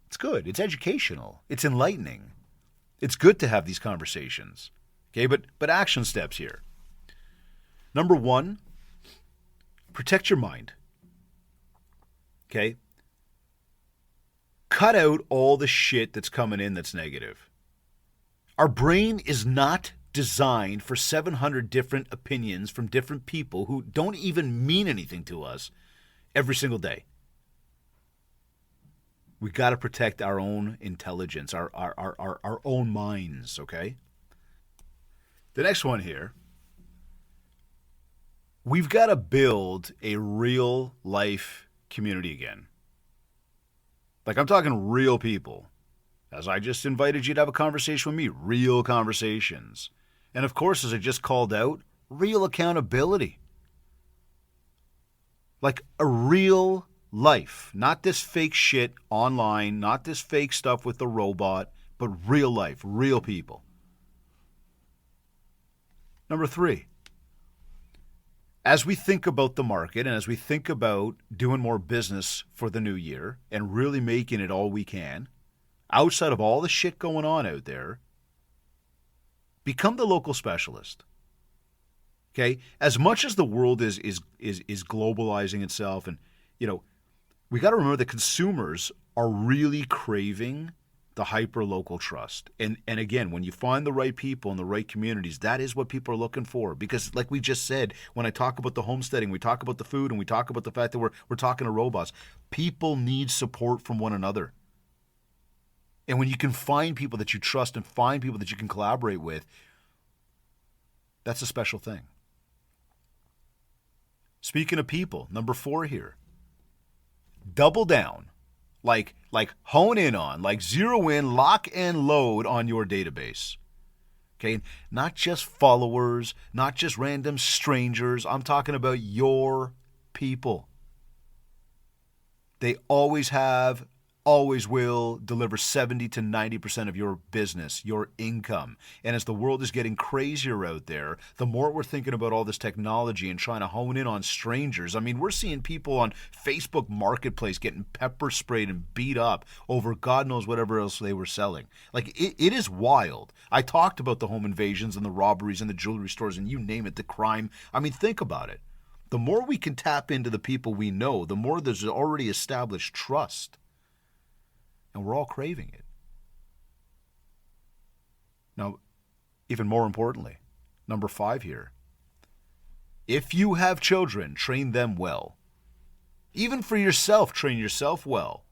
It's good. It's educational. It's enlightening. It's good to have these conversations. Okay, but action steps here. Number 1, protect your mind. Okay? Cut out all the shit that's coming in that's negative. Our brain is not designed for 700 different opinions from different people who don't even mean anything to us every single day. We got to protect our own intelligence, our own minds, okay? The next one here, we've got to build a real life community again. Like, I'm talking real people. As I just invited you to have a conversation with me, real conversations. And of course, as I just called out, real accountability. Like a real life, not this fake shit online, not this fake stuff with the robot, but real life, real people. Number 3, as we think about the market and as we think about doing more business for the new year and really making it all we can, outside of all the shit going on out there, become the local specialist. Okay? As much as the world is globalizing itself, and we got to remember that consumers are really craving the hyper-local trust. And again, when you find the right people in the right communities, that is what people are looking for. Because like we just said, when I talk about the homesteading, we talk about the food, and we talk about the fact that we're talking to robots, people need support from one another. And when you can find people that you trust and find people that you can collaborate with, that's a special thing. Speaking of people, number 4 here. Double down, like hone in on, like zero in, lock and load on your database. Okay, not just followers, not just random strangers. I'm talking about your people. They always have always will deliver 70 to 90% of your business, your income. And as the world is getting crazier out there, the more we're thinking about all this technology and trying to hone in on strangers. I mean, we're seeing people on Facebook Marketplace getting pepper sprayed and beat up over God knows whatever else they were selling. Like, it is wild. I talked about the home invasions and the robberies and the jewelry stores and you name it, the crime. I mean, think about it. The more we can tap into the people we know, the more there's already established trust. And we're all craving it. Now, even more importantly, number 5 here. If you have children, train them well. Even for yourself, train yourself well.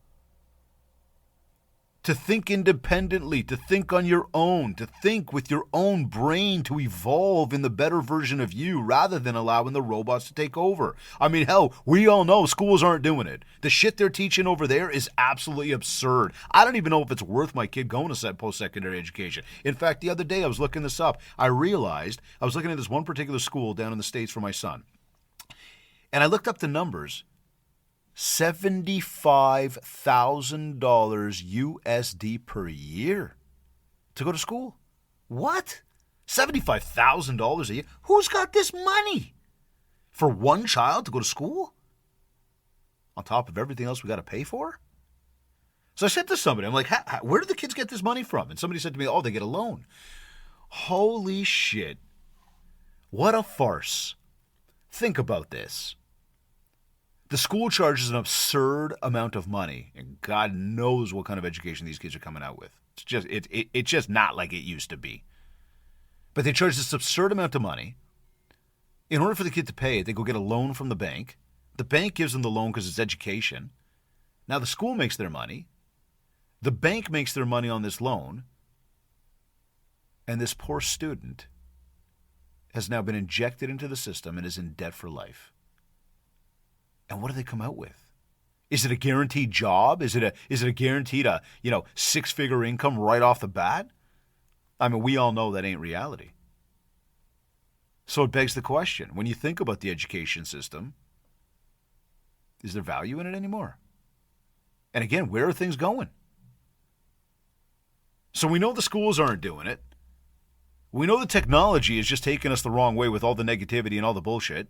To think independently, to think on your own, to think with your own brain, to evolve in the better version of you rather than allowing the robots to take over. I mean, hell, we all know schools aren't doing it. The shit they're teaching over there is absolutely absurd. I don't even know if it's worth my kid going to post-secondary education. In fact, the other day I was looking this up. I realized I was looking at this one particular school down in the States for my son. And I looked up the numbers. $75,000 USD per year to go to school. What? $75,000 a year? Who's got this money for one child to go to school? On top of everything else we got to pay for? So I said to somebody, I'm like, where do the kids get this money from? And somebody said to me, oh, they get a loan. Holy shit. What a farce. Think about this. The school charges an absurd amount of money, and God knows what kind of education these kids are coming out with. It's just not like it used to be. But they charge this absurd amount of money. In order for the kid to pay it, they go get a loan from the bank. The bank gives them the loan because it's education. Now the school makes their money. The bank makes their money on this loan. And this poor student has now been injected into the system and is in debt for life. And what do they come out with? Is it a guaranteed job? Is it a guaranteed 6-figure income right off the bat? I mean, we all know that ain't reality. So it begs the question, when you think about the education system, is there value in it anymore? And again, where are things going? So we know the schools aren't doing it. We know the technology is just taking us the wrong way with all the negativity and all the bullshit.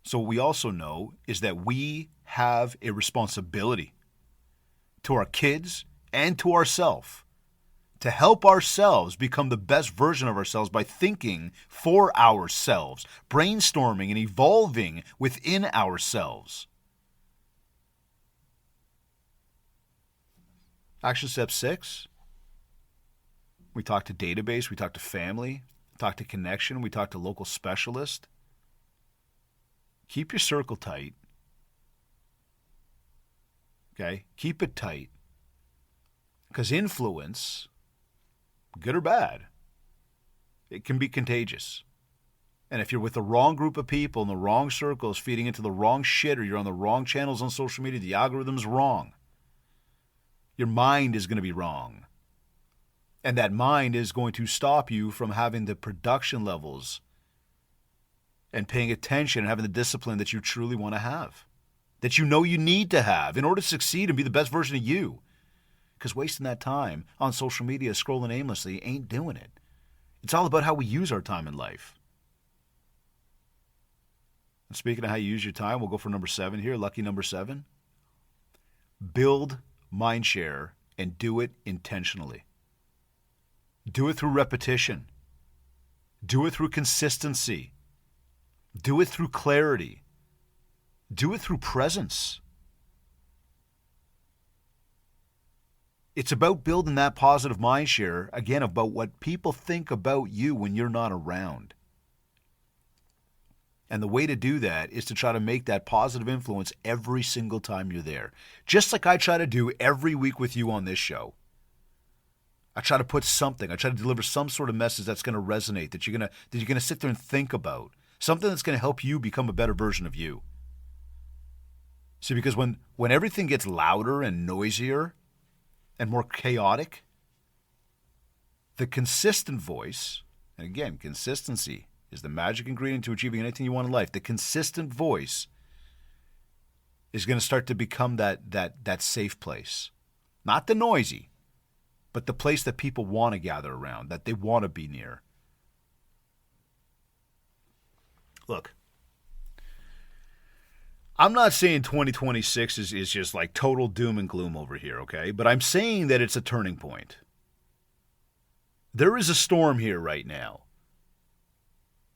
So what we also know is that we have a responsibility to our kids and to ourselves to help ourselves become the best version of ourselves by thinking for ourselves, brainstorming and evolving within ourselves. Action step 6. We talk to database, we talk to family, talk to connection, we talk to local specialist. Keep your circle tight. Okay? Keep it tight. Because influence, good or bad, it can be contagious. And if you're with the wrong group of people in the wrong circles feeding into the wrong shit, or you're on the wrong channels on social media, the algorithm's wrong. Your mind is going to be wrong. And that mind is going to stop you from having the production levels and paying attention and having the discipline that you truly want to have, that you know you need to have in order to succeed and be the best version of you. Because wasting that time on social media scrolling aimlessly ain't doing it. It's all about how we use our time in life. And speaking of how you use your time, we'll go for number 7 here, lucky number 7. Build MindShare and do it intentionally. Do it through repetition. Do it through consistency. Do it through clarity. Do it through presence. It's about building that positive mind share, again, about what people think about you when you're not around. And the way to do that is to try to make that positive influence every single time you're there. Just like I try to do every week with you on this show. I try to put something, I try to deliver some sort of message that's going to resonate, that you're going to sit there and think about. Something that's going to help you become a better version of you. See, because when everything gets louder and noisier and more chaotic, the consistent voice, and again, consistency is the magic ingredient to achieving anything you want in life. The consistent voice is going to start to become that safe place. Not the noisy, but the place that people want to gather around, that they want to be near. Look, I'm not saying 2026 is just like total doom and gloom over here, okay? But I'm saying that it's a turning point. There is a storm here right now.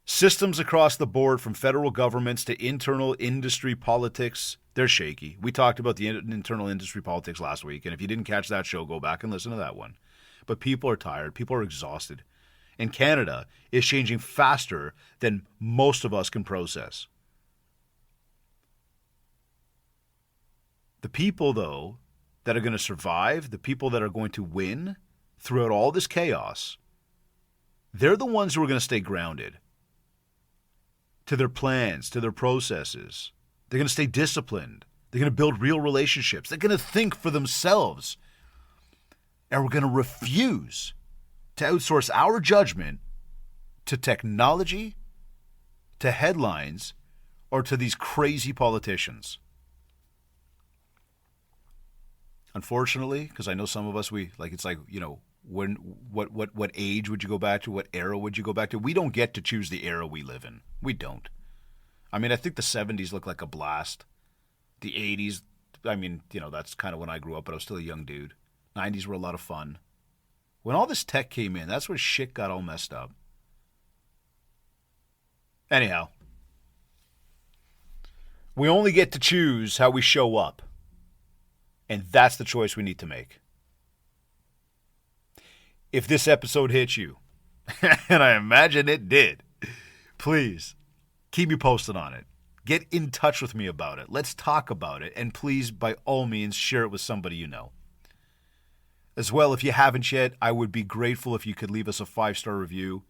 Systems across the board, from federal governments to internal industry politics, they're shaky. We talked about the internal industry politics last week, and if you didn't catch that show, go back and listen to that one. But people are tired. People are exhausted. And Canada is changing faster than most of us can process. The people, though, that are going to survive, the people that are going to win throughout all this chaos, they're the ones who are going to stay grounded to their plans, to their processes. They're going to stay disciplined. They're going to build real relationships. They're going to think for themselves. And we're going to refuse to outsource our judgment to technology, to headlines, or to these crazy politicians. Unfortunately, because I know some of us, what age would you go back to? What era would you go back to? We don't get to choose the era we live in. We don't. I mean, I think the 70s looked like a blast. The 80s, that's kind of when I grew up, but I was still a young dude. 90s were a lot of fun. When all this tech came in, that's where shit got all messed up. Anyhow, we only get to choose how we show up. And that's the choice we need to make. If this episode hits you, and I imagine it did, please keep me posted on it. Get in touch with me about it. Let's talk about it. And please, by all means, share it with somebody you know. As well, if you haven't yet, I would be grateful if you could leave us a 5-star review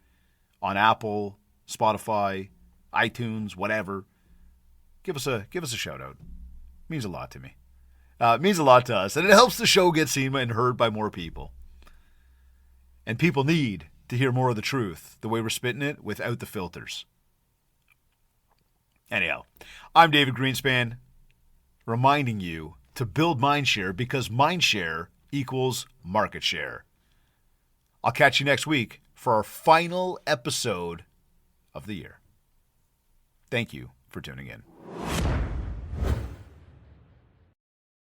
on Apple, Spotify, iTunes, whatever. Give us a shout out. It means a lot to me. It means a lot to us, and it helps the show get seen and heard by more people. And people need to hear more of the truth, the way we're spitting it, without the filters. Anyhow, I'm David Greenspan, reminding you to build MindShare, because MindShare equals market share. I'll catch you next week for our final episode of the year. Thank you for tuning in.